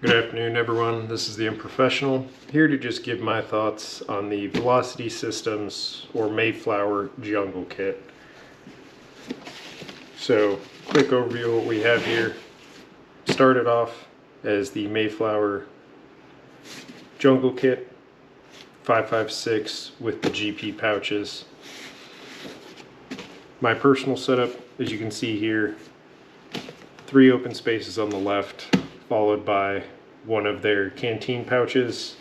Good afternoon, everyone. This is the Unprofessional, here to just give my thoughts on the Velocity Systems or Mayflower Jungle Kit. So, quick overview of what we have here. Started off as the Mayflower Jungle Kit 556 with the GP pouches. My personal setup, as you can see here, 3 open spaces on the left, followed by one of their canteen pouches,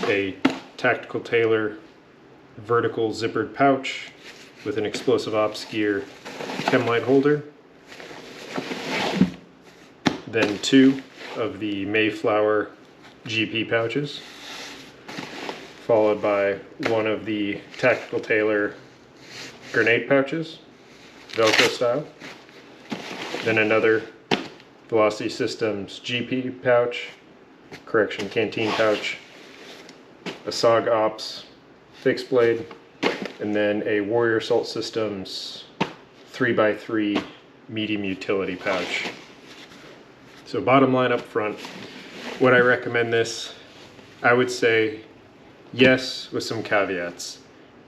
a tactical tailor vertical zippered pouch with an explosive ops gear chem light holder, then 2 of the Mayflower GP pouches, followed by one of the tactical tailor grenade pouches, Velcro style, then another Velocity Systems GP pouch, canteen pouch, a SOG Ops fixed blade, and then a Warrior Assault Systems 3x3 medium utility pouch. So bottom line up front, would I recommend this? I would say yes, with some caveats.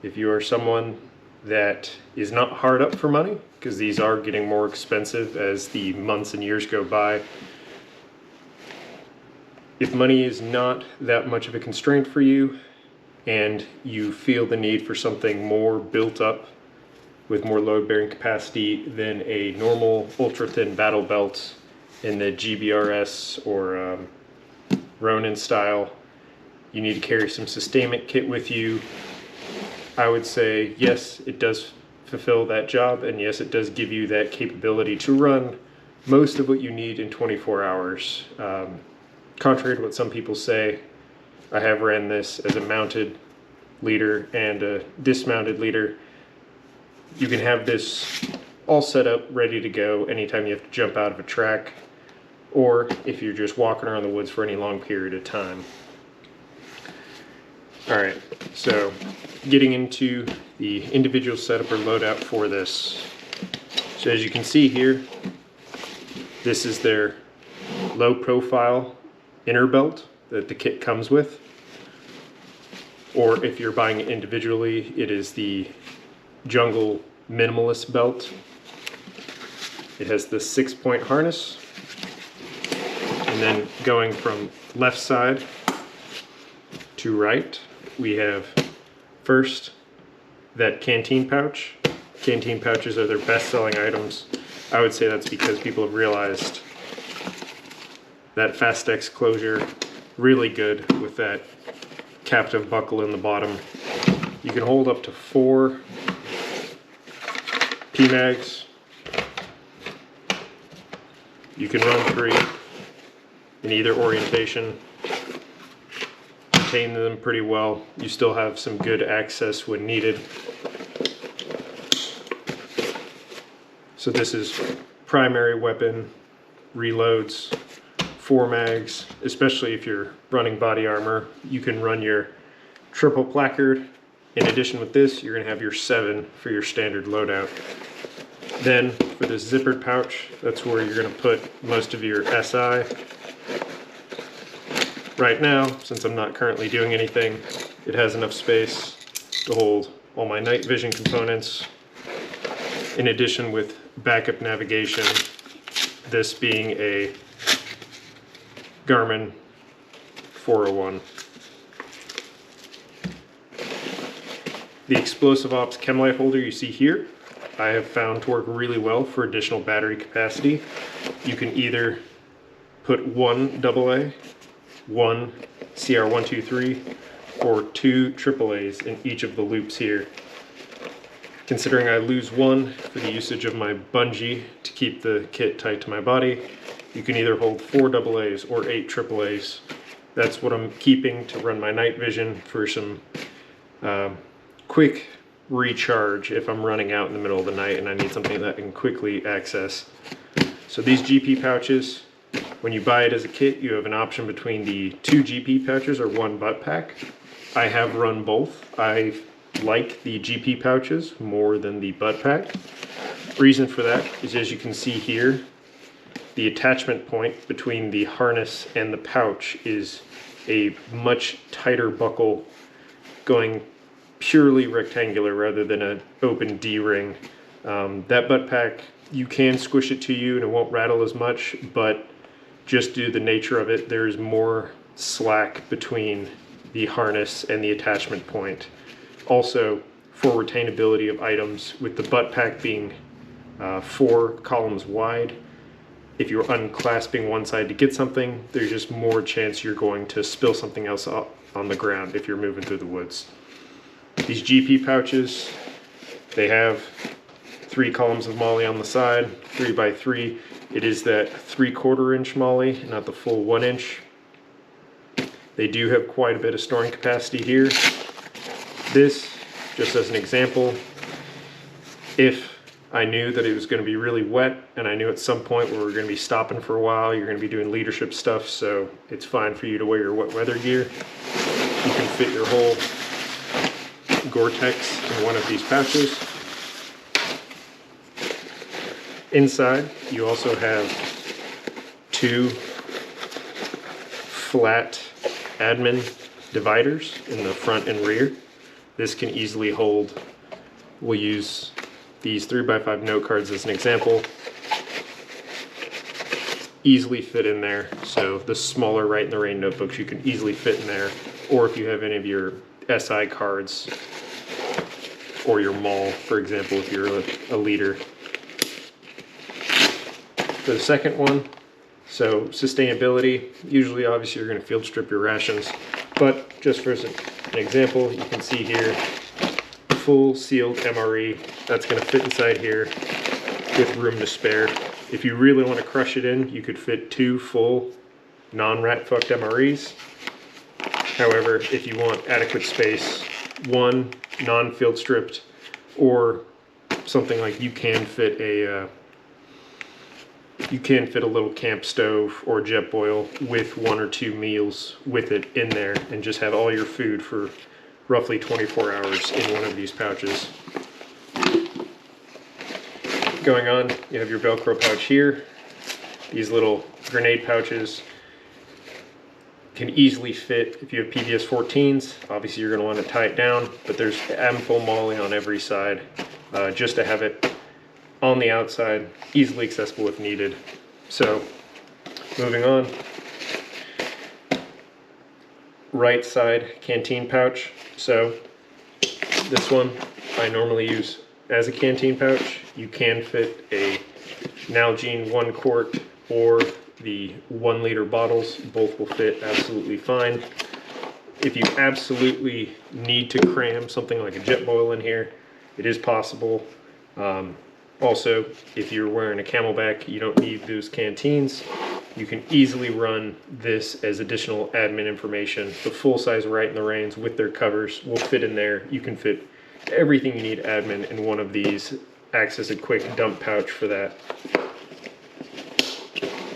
If you are someone that is not hard up for money, because these are getting more expensive as the months and years go by. If money is not that much of a constraint for you and you feel the need for something more built up with more load bearing capacity than a normal ultra thin battle belt in the GBRS or Ronin style, you need to carry some sustainment kit with you. I would say yes, it does fulfill that job, and yes, it does give you that capability to run most of what you need in 24 hours. Contrary to what some people say, I have ran this as a mounted leader and a dismounted leader. You can have this all set up, ready to go anytime you have to jump out of a track, or if you're just walking around the woods for any long period of time. Alright, so getting into the individual setup or loadout for this. So as you can see here, this is their low profile inner belt that the kit comes with. Or if you're buying it individually, it is the Jungle Minimalist belt. It has the 6-point harness. And then going from left side to right, we have first that canteen pouch. Canteen pouches are their best selling items. I would say that's because people have realized that Fastex closure, really good with that captive buckle in the bottom. You can hold up to 4 PMags. You can run 3 in either orientation. Contain them pretty well. You still have some good access when needed. So this is primary weapon, reloads, 4 mags, especially if you're running body armor. You can run your triple placard. In addition with this, you're gonna have your 7 for your standard loadout. Then for this zippered pouch, that's where you're gonna put most of your SI. Right now, since I'm not currently doing anything, it has enough space to hold all my night vision components, in addition with backup navigation, this being a Garmin 401. The explosive ops chem light holder you see here, I have found to work really well for additional battery capacity. You can either put 1 AA, 1 CR123, or 2 AAAs in each of the loops here. Considering I lose 1 for the usage of my bungee to keep the kit tight to my body, you can either hold 4 AAs or 8 AAAs. That's what I'm keeping to run my night vision for some quick recharge if I'm running out in the middle of the night and I need something that I can quickly access. So these GP pouches, when you buy it as a kit, you have an option between the 2 GP pouches or 1 butt pack. I have run both. I like the GP pouches more than the butt pack. Reason for that is, as you can see here, the attachment point between the harness and the pouch is a much tighter buckle going purely rectangular rather than an open D-ring. That butt pack, you can squish it to you and it won't rattle as much, but just due to the nature of it, there's more slack between the harness and the attachment point. Also, for retainability of items, with the butt pack being 4 columns wide, if you're unclasping one side to get something, there's just more chance you're going to spill something else up on the ground if you're moving through the woods. These GP pouches, they have 3 columns of MOLLE on the side, 3 by 3. It is that 3/4 inch MOLLE, not the full 1 inch. They do have quite a bit of storing capacity here. This, just as an example, if I knew that it was going to be really wet and I knew at some point where we're going to be stopping for a while, you're going to be doing leadership stuff, so it's fine for you to wear your wet weather gear. You can fit your whole Gore-Tex in one of these pouches. Inside, you also have 2 flat admin dividers in the front and rear. This can easily hold, we'll use these 3x5 note cards as an example, easily fit in there. So the smaller Write in the Rain notebooks you can easily fit in there, or if you have any of your SI cards or your MOLLE, for example, if you're a leader. For the second one, so sustainability, usually obviously you're going to field strip your rations, but just for an example, you can see here, full sealed MRE, that's going to fit inside here with room to spare. If you really want to crush it in, you could fit 2 full non-rat fucked MREs. However, if you want adequate space, 1 non-field stripped, or something like you can fit a little camp stove or jet boil with 1 or 2 meals with it in there, and just have all your food for roughly 24 hours in one of these pouches. Going on, you have your Velcro pouch here. These little grenade pouches can easily fit if you have PVS 14s. Obviously you're going to want to tie it down, but there's ample MOLLE on every side just to have it on the outside, easily accessible if needed. So, moving on. Right side canteen pouch. So, this one I normally use as a canteen pouch. You can fit a Nalgene 1 quart or the 1 liter bottles. Both will fit absolutely fine. If you absolutely need to cram something like a jet boil in here, it is possible. Also, if you're wearing a Camelback, you don't need those canteens. You can easily run this as additional admin information. The full-size Write in the Rains with their covers will fit in there. You can fit everything you need admin in one of these. Acts as a quick dump pouch for that.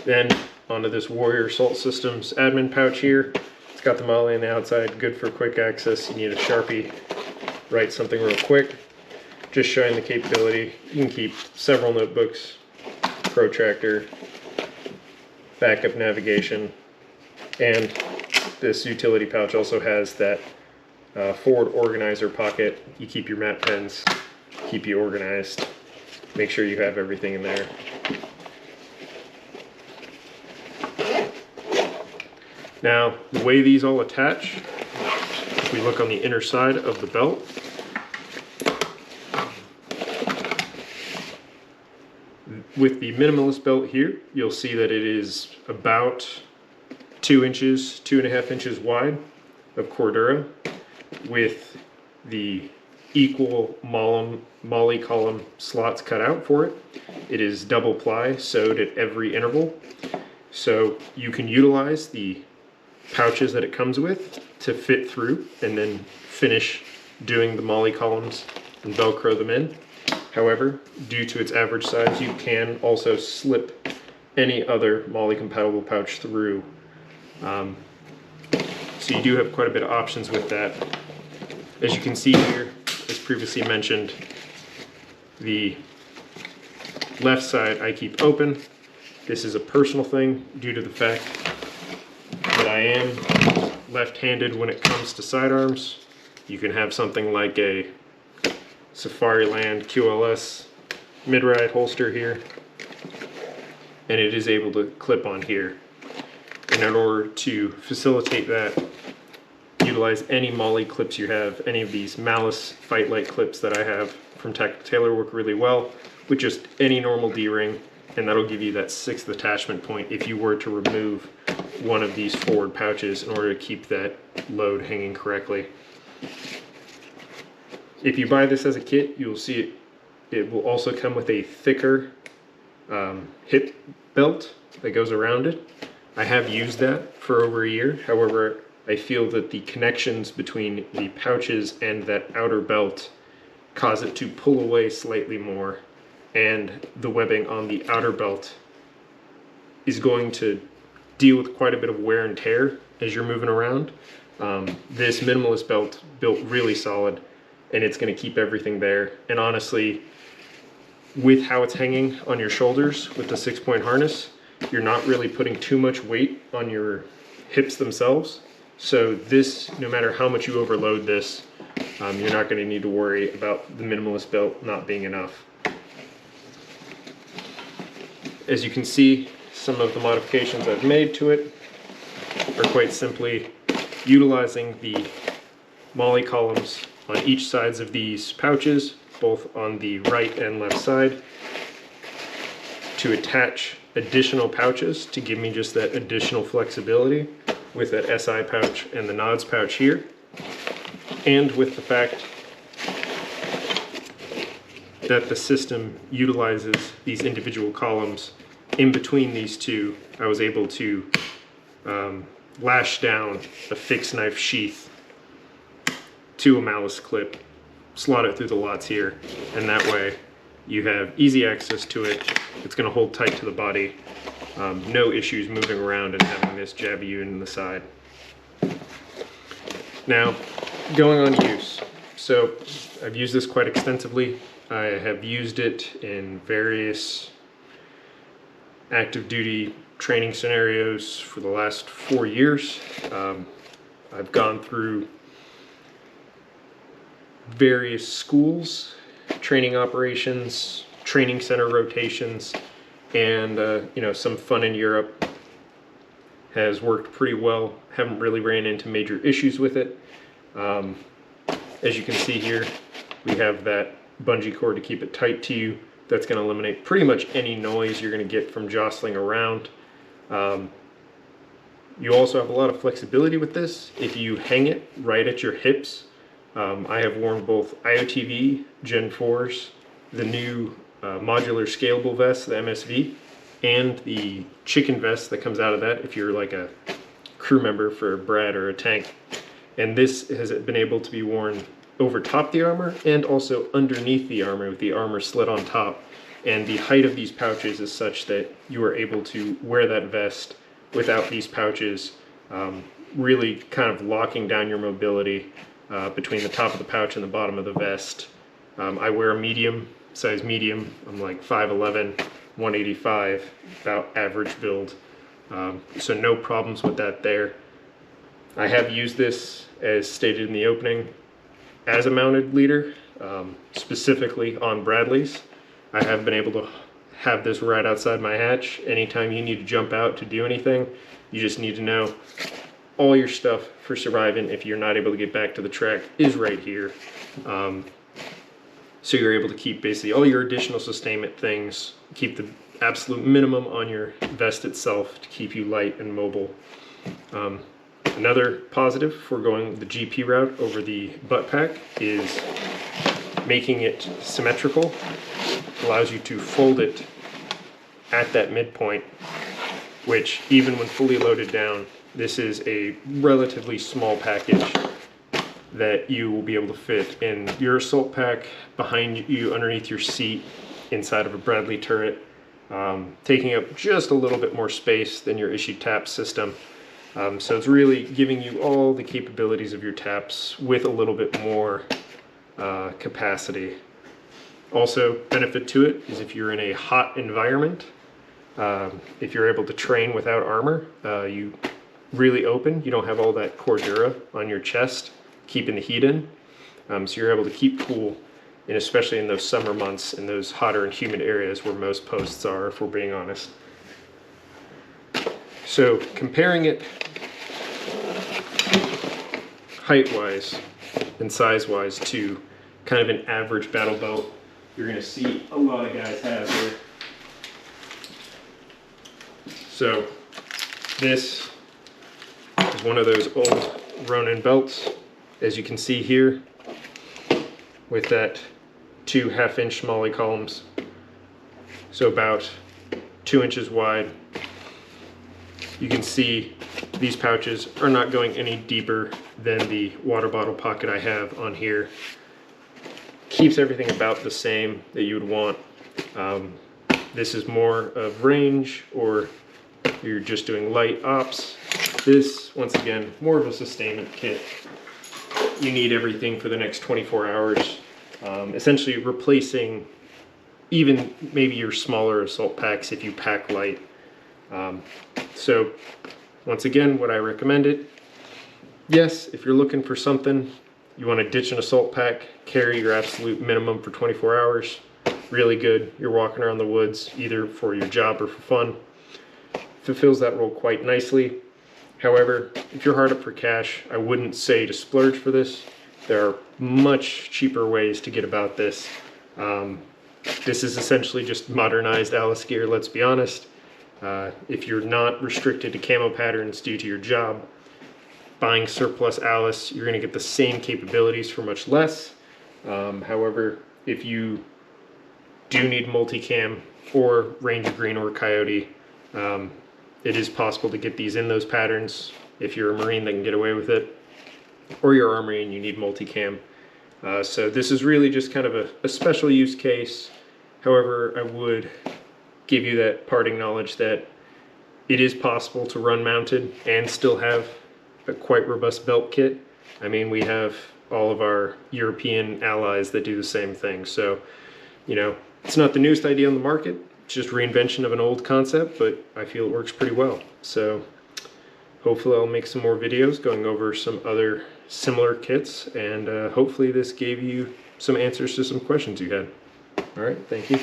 Then onto this Warrior Salt Systems admin pouch here. It's got the MOLLE on the outside, good for quick access. You need a Sharpie, write something real quick. Just showing the capability. You can keep several notebooks, protractor, backup navigation, and this utility pouch also has that forward organizer pocket. You keep your matte pens, keep you organized, make sure you have everything in there. Now, the way these all attach, if we look on the inner side of the belt, with the minimalist belt here, you'll see that it is about 2 inches, 2.5 inches wide of Cordura, with the equal MOLLE column slots cut out for it. It is double ply, sewed at every interval, so you can utilize the pouches that it comes with to fit through and then finish doing the MOLLE columns and Velcro them in. However, due to its average size, you can also slip any other MOLLE compatible pouch through. So you do have quite a bit of options with that. As you can see here, as previously mentioned, the left side I keep open, This is a personal thing due to the fact that I am left-handed when it comes to sidearms. You can have something like a Safariland QLS mid-ride holster here, and it is able to clip on here. And in order to facilitate that, utilize any MOLLE clips you have. Any of these Malice Fight Light clips that I have from Tactical Tailor work really well with just any normal D-ring, and that'll give you that 6th attachment point if you were to remove one of these forward pouches in order to keep that load hanging correctly. If you buy this as a kit, you'll see it will also come with a thicker hip belt that goes around it. I have used that for over a year. However, I feel that the connections between the pouches and that outer belt cause it to pull away slightly more, and the webbing on the outer belt is going to deal with quite a bit of wear and tear as you're moving around. This minimalist belt built really solid, and it's going to keep everything there. And honestly, with how it's hanging on your shoulders with the 6-point harness, you're not really putting too much weight on your hips themselves. So this, no matter how much you overload this, you're not going to need to worry about the minimalist belt not being enough. As you can see, some of the modifications I've made to it are quite simply utilizing the MOLLE columns on each sides of these pouches, both on the right and left side, to attach additional pouches to give me just that additional flexibility with that SI pouch and the nods pouch here, and with the fact that the system utilizes these individual columns in between these two. I was able to lash down a fixed knife sheath to a Malice clip, slot it through the lots here, and that way you have easy access to it. It's going to hold tight to the body. No issues moving around and having this jab you in the side. Now, going on use. So I've used this quite extensively. I have used it in various active duty training scenarios for the last 4 years. I've gone through various schools, training operations, training center rotations, and some fun in Europe. Has worked pretty well. Haven't really ran into major issues with it. As you can see here, we have that bungee cord to keep it tight to you. That's going to eliminate pretty much any noise you're going to get from jostling around. You also have a lot of flexibility with this. If you hang it right at your hips, I have worn both IOTV Gen 4s, the new modular scalable vest, the MSV, and the chicken vest that comes out of that if you're like a crew member for a Brad or a tank. And this has been able to be worn over top the armor and also underneath the armor with the armor slit on top. And the height of these pouches is such that you are able to wear that vest without these pouches, really kind of locking down your mobility between the top of the pouch and the bottom of the vest. I wear a medium, size medium. I'm like 5'11", 185, about average build. So no problems with that there. I have used this, as stated in the opening, as a mounted leader, specifically on Bradleys. I have been able to have this right outside my hatch. Anytime you need to jump out to do anything, you just need to know all your stuff for surviving if you're not able to get back to the track is right here. So you're able to keep basically all your additional sustainment things, keep the absolute minimum on your vest itself to keep you light and mobile. Another positive for going the GP route over the butt pack is making it symmetrical. Allows you to fold it at that midpoint, which even when fully loaded down, this is a relatively small package that you will be able to fit in your assault pack, behind you, underneath your seat, inside of a Bradley turret, taking up just a little bit more space than your issued TAP system. So it's really giving you all the capabilities of your TAPs with a little bit more capacity. Also, benefit to it is if you're in a hot environment, If you're able to train without armor, you really open. You don't have all that cordura on your chest keeping the heat in. So you're able to keep cool, and especially in those summer months in those hotter and humid areas where most posts are, if we're being honest. So comparing it height-wise and size-wise to kind of an average battle belt you're going to see a lot of guys have here. So this is one of those old Ronin belts, as you can see here, with that 2 half-inch Molly columns, so about 2 inches wide. You can see these pouches are not going any deeper than the water bottle pocket I have on here. Keeps everything about the same that you would want. This is more of range, or you're just doing light ops. This, once again, more of a sustainment kit. You need everything for the next 24 hours. Essentially replacing even maybe your smaller assault packs if you pack light. So once again, would I recommend it? Yes, if you're looking for something, you want to ditch an assault pack, carry your absolute minimum for 24 hours. Really good. You're walking around the woods either for your job or for fun. Fulfills that role quite nicely. However, if you're hard up for cash, I wouldn't say to splurge for this. There are much cheaper ways to get about this. This is essentially just modernized Alice gear, let's be honest. If you're not restricted to camo patterns due to your job, buying surplus Alice, you're going to get the same capabilities for much less. However, if you do need multicam or Ranger Green or Coyote, it is possible to get these in those patterns. If you're a Marine, that can get away with it, or you're Army and you need multicam. So this is really just kind of a special use case. However, I would give you that parting knowledge that it is possible to run mounted and still have a quite robust belt kit. I mean, we have all of our European allies that do the same thing. So, you know, it's not the newest idea on the market. It's just reinvention of an old concept, but I feel it works pretty well. So hopefully I'll make some more videos going over some other similar kits, and hopefully this gave you some answers to some questions you had. All right, thank you.